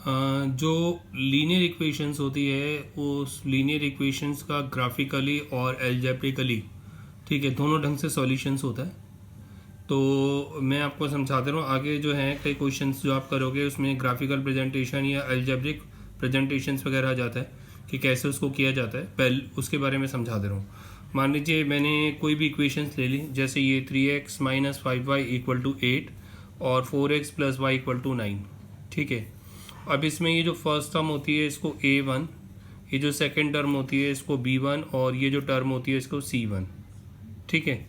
जो linear equations होती है उस लीनियर इक्वेशंस का ग्राफिकली और एल्जेब्रिकली, ठीक है, दोनों ढंग से सॉल्यूशंस होता है। तो मैं आपको समझाता रहूँ आगे जो है कई क्वेश्चंस जो आप करोगे उसमें ग्राफिकल प्रेजेंटेशन या एल्जेब्रिक प्रेजेंटेशंस वगैरह आ जाता है कि कैसे उसको किया जाता है, पहले उसके बारे में समझा दे रहा हूँ। मान लीजिए मैंने कोई भी इक्वेशंस ले ली, जैसे ये 3x minus 5y equal to 8 और 4x plus Y equal to 9, ठीक है। अब इसमें ये जो फर्स्ट टर्म होती है इसको a1, ये जो सेकंड टर्म होती है इसको b1 और ये जो टर्म होती है इसको c1, ठीक है।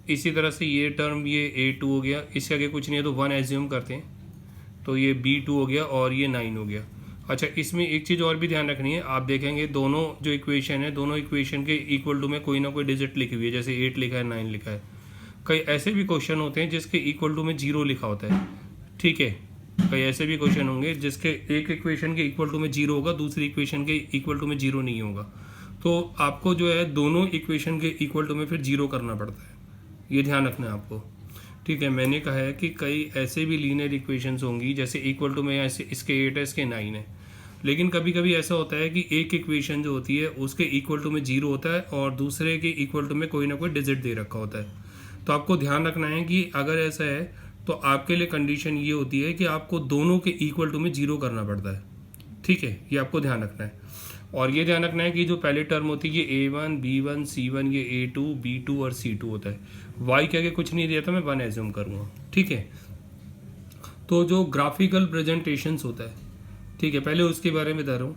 इसी तरह से ये टर्म ये a2 हो गया, इसके आगे कुछ नहीं है तो 1 एज्यूम करते हैं, तो ये b2 हो गया और ये 9 हो गया। अच्छा, इसमें एक चीज़ और भी ध्यान रखनी है, आप देखेंगे दोनों जो इक्वेशन है दोनों इक्वेशन के इक्वल टू में कोई ना कोई डिजिट लिखी हुई है, जैसे 8 लिखा है 9 लिखा है। कई ऐसे भी क्वेश्चन होते हैं जिसके इक्वल टू में 0 लिखा होता है, ठीक है। कई ऐसे भी क्वेश्चन होंगे जिसके एक इक्वेशन के इक्वल टू में 0 होगा, दूसरी इक्वेशन के इक्वल टू में 0 नहीं होगा। तो आपको जो है दोनों इक्वेशन के इक्वल टू में फिर 0 करना पड़ता है, ये ध्यान रखना है आपको, ठीक है। मैंने कहा है कि कई ऐसे भी लीनियर इक्वेशंस होंगी जैसे इक्वल टू में ऐसे इसके 8 है इसके 9 है, लेकिन कभी कभी ऐसा होता है कि एक इक्वेशन जो होती है उसके इक्वल टू में 0 होता है और दूसरे के इक्वल टू में कोई ना कोई डिजिट दे रखा होता है। तो आपको ध्यान रखना है कि अगर ऐसा है तो आपके लिए कंडीशन ये होती है कि आपको दोनों के इक्वल टू में 0 करना पड़ता है, ठीक है। ये आपको ध्यान रखना है। और ये ध्यान रखना है कि जो पहली टर्म होती है ये a1 b1 c1, ये a2 b2 और c2 होता है। y के आगे कुछ नहीं दिया था, मैं 1 एज्यूम करूँगा, ठीक है। तो जो ग्राफिकल प्रेजेंटेशंस होता है, ठीक है, पहले उसके बारे में बता रहा हूँ।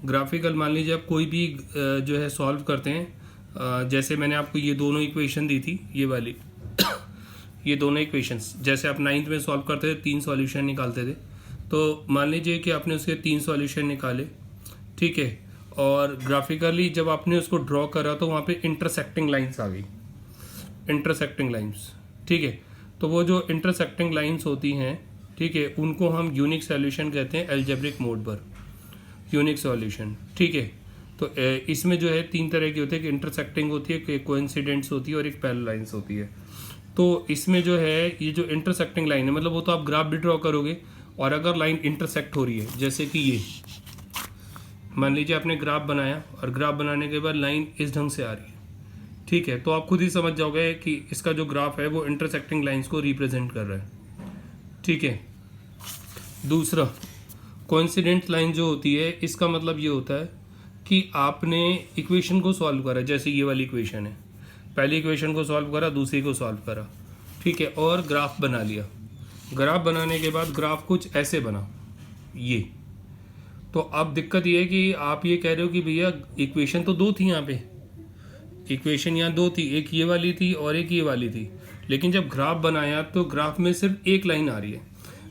ग्राफिकल मान लीजिए आप कोई भी जो है सॉल्व करते हैं, जैसे मैंने आपको ये दोनों इक्वेशन दी थी, ये वाली ये दोनों इक्वेशंस जैसे आप 9th में सॉल्व करते थे 3 सॉल्यूशन निकालते थे, तो मान लीजिए कि आपने उसके 3 सॉल्यूशन निकाले, ठीक है। और ग्राफिकली जब आपने उसको ड्रॉ करा तो वहाँ पे इंटरसेक्टिंग लाइंस आ गई, इंटरसेक्टिंग लाइंस, ठीक है। तो वो जो इंटरसेक्टिंग लाइंस होती हैं, ठीक है, उनको हम यूनिक सॉल्यूशन कहते हैं एल्जेब्रिक मोड पर, यूनिक सॉल्यूशन, ठीक है। तो इसमें जो है 3 तरह की होती है, कि इंटरसेक्टिंग होती है, एक कोइंसिडेंट्स होती है और एक पैरेलल लाइंस होती है। तो इसमें जो है ये जो इंटरसेक्टिंग लाइन है, मतलब वो तो आप ग्राफ भी ड्रॉ करोगे और अगर लाइन इंटरसेक्ट हो रही है, जैसे कि ये मान लीजिए आपने ग्राफ बनाया और ग्राफ बनाने के बाद लाइन इस ढंग से आ रही है, ठीक है, तो आप खुद ही समझ जाओगे कि इसका जो ग्राफ है वो इंटरसेक्टिंग लाइंस को रिप्रेजेंट कर रहा है, ठीक है। दूसरा, कोइंसिडेंट लाइन जो होती है इसका मतलब ये होता है कि आपने इक्वेशन को सॉल्व करा, जैसे ये वाली इक्वेशन है, पहली इक्वेशन को सॉल्व करा, दूसरी को सॉल्व करा, ठीक है, और ग्राफ बना लिया। ग्राफ बनाने के बाद ग्राफ कुछ ऐसे बना, ये। तो अब दिक्कत ये है कि आप ये कह रहे हो कि भैया इक्वेशन तो 2 थी, यहाँ पे इक्वेशन यहाँ 2 थी, एक ये वाली थी और एक ये वाली थी, लेकिन जब ग्राफ बनाया तो ग्राफ में सिर्फ एक लाइन आ रही है,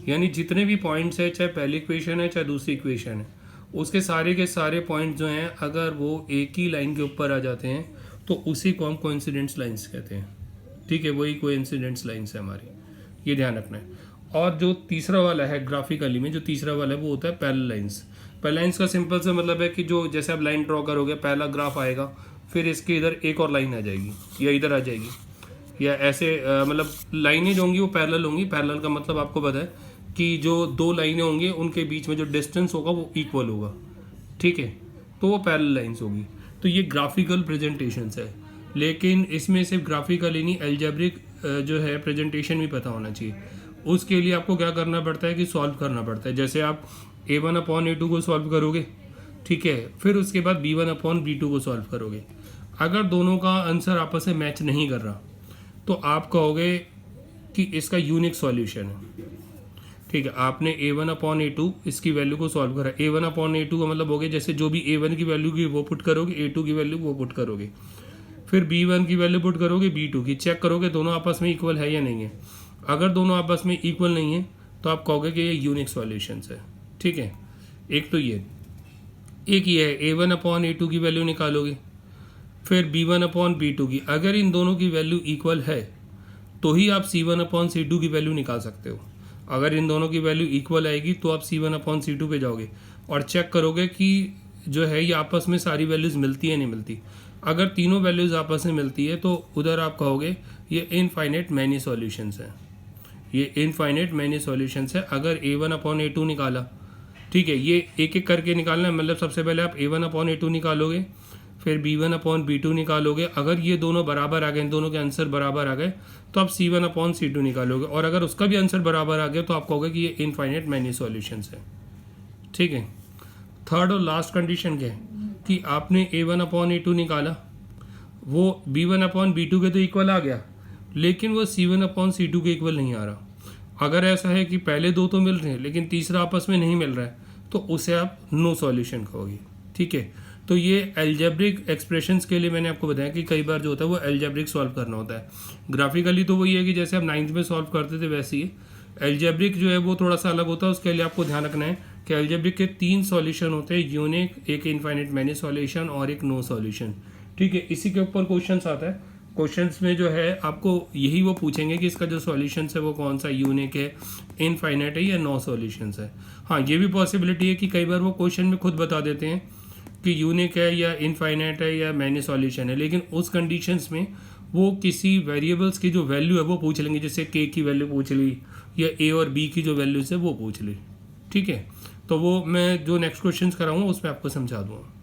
यानी जितने भी पॉइंट्स है, चाहे पहली इक्वेशन है चाहे दूसरी इक्वेशन है, उसके सारे के सारे पॉइंट जो हैं अगर वो एक ही लाइन के ऊपर आ जाते हैं तो उसी को हम कोइंसिडेंस लाइंस कहते हैं, ठीक है, वही कोइंसिडेंस लाइंस है हमारी, ये ध्यान रखना है। और जो तीसरा वाला है ग्राफिकली में, जो तीसरा वाला है वो होता है पैरेलल लाइंस। पैरेलल लाइंस का सिंपल सा मतलब है कि जो जैसे आप लाइन ड्रॉ करोगे, पहला ग्राफ आएगा, फिर इसके इधर एक और लाइन आ जाएगी या इधर आ जाएगी, या ऐसे मतलब लाइनें जो होंगी वो पैरेलल होंगी। पैरेलल का मतलब आपको पता है कि जो 2 लाइनें होंगी उनके बीच में जो डिस्टेंस होगा वो इक्वल होगा, ठीक है, तो वो पैरेलल लाइंस होगी। तो ये ग्राफिकल प्रेजेंटेशंस है, लेकिन इसमें सिर्फ ग्राफिकल ही नहीं, एल्जेब्रिक जो है प्रेजेंटेशन भी पता होना चाहिए। उसके लिए आपको क्या करना पड़ता है कि सॉल्व करना पड़ता है। जैसे आप a1/a2 को सॉल्व करोगे, ठीक है, फिर उसके बाद b1/b2 को सॉल्व करोगे। अगर दोनों का आंसर आपस में मैच नहीं कर रहा तो आप कहोगे कि इसका यूनिक सॉल्यूशन है, ठीक है। आपने a1/a2 इसकी वैल्यू को सॉल्व करा, a1/a2 का मतलब हो गया जैसे जो भी a1 की वैल्यू की वो पुट करोगे, a2 की वैल्यू वो पुट करोगे, फिर b1 की वैल्यू पुट करोगे, b2 की, चेक करोगे दोनों आपस में इक्वल है या नहीं है। अगर दोनों आपस में इक्वल नहीं है तो आप कहोगे कि ये यूनिक सॉल्यूशंस है, ठीक है। एक तो ये, एक ये है a1/a2 की वैल्यू निकालोगे, फिर b1/b2 की, अगर इन दोनों की वैल्यू इक्वल है तो ही आप c1/c2 की वैल्यू निकाल सकते हो। अगर इन दोनों की वैल्यू इक्वल आएगी तो आप c1/c2 पे जाओगे और चेक करोगे कि जो है ये आपस में सारी वैल्यूज़ मिलती है नहीं मिलती। अगर तीनों वैल्यूज़ आपस में मिलती है तो उधर आप कहोगे ये इनफाइनाइट मैनी सॉल्यूशंस है, ये इनफाइनाइट मैनी सॉल्यूशंस है। अगर a1/a2 निकाला ठीक है, ये एक एक करके निकालना है। मतलब सबसे पहले आप a1/a2 निकालोगे, फिर b1/b2 निकालोगे। अगर ये दोनों बराबर आ गए, इन दोनों के आंसर बराबर आ गए, तो आप c1/c2 निकालोगे। और अगर उसका भी आंसर बराबर आ गया तो आप कहोगे कि ये इनफाइनाइट मैनी सॉल्यूशंस है। ठीक है, थर्ड और लास्ट कंडीशन क्या है कि आपने a1/a2 निकाला, वो b1/b2 के तो इक्वल आ गया, लेकिन वो c1/c2 के इक्वल नहीं आ रहा। अगर ऐसा है कि पहले दो तो मिल रहे हैं लेकिन तीसरा आपस में नहीं मिल रहा है, तो उसे आप नो सॉल्यूशन कहोगे। ठीक है, तो ये एल्जेब्रिक एक्सप्रेशंस के लिए मैंने आपको बताया कि कई बार जो होता है वो एल्जेब्रिक सॉल्व करना होता है। ग्राफिकली तो वही है कि जैसे आप 9th में सॉल्व करते थे वैसे ही। एल्जेब्रिक जो है वो थोड़ा सा अलग होता है। उसके लिए आपको ध्यान रखना है कि एल्जेब्रिक के 3 सॉल्यूशन होते हैं, यूनिक, एक इनफाइनाइट मैनी सॉल्यूशन और एक नो सॉल्यूशन। ठीक है, इसी के ऊपर क्वेश्चंस आता है। क्वेश्चंस में जो है आपको यही वो पूछेंगे कि इसका जो सॉल्यूशन है वो कौन सा, यूनिक है, इनफाइनाइट है या नो सॉल्यूशंस है। हाँ, ये भी पॉसिबिलिटी है कि कई बार वो क्वेश्चन में खुद बता देते हैं कि यूनिक है या इनफाइनाइट है या मैनी सॉल्यूशन है, लेकिन उस कंडीशंस में वो किसी वेरिएबल्स की जो वैल्यू है वो पूछ लेंगे, जैसे के की वैल्यू पूछ ली या ए और बी की जो वैल्यूज है वो पूछ ली। ठीक है, तो वो मैं जो नेक्स्ट क्वेश्चंस कराऊंगा उसमें आपको समझा दूंगा।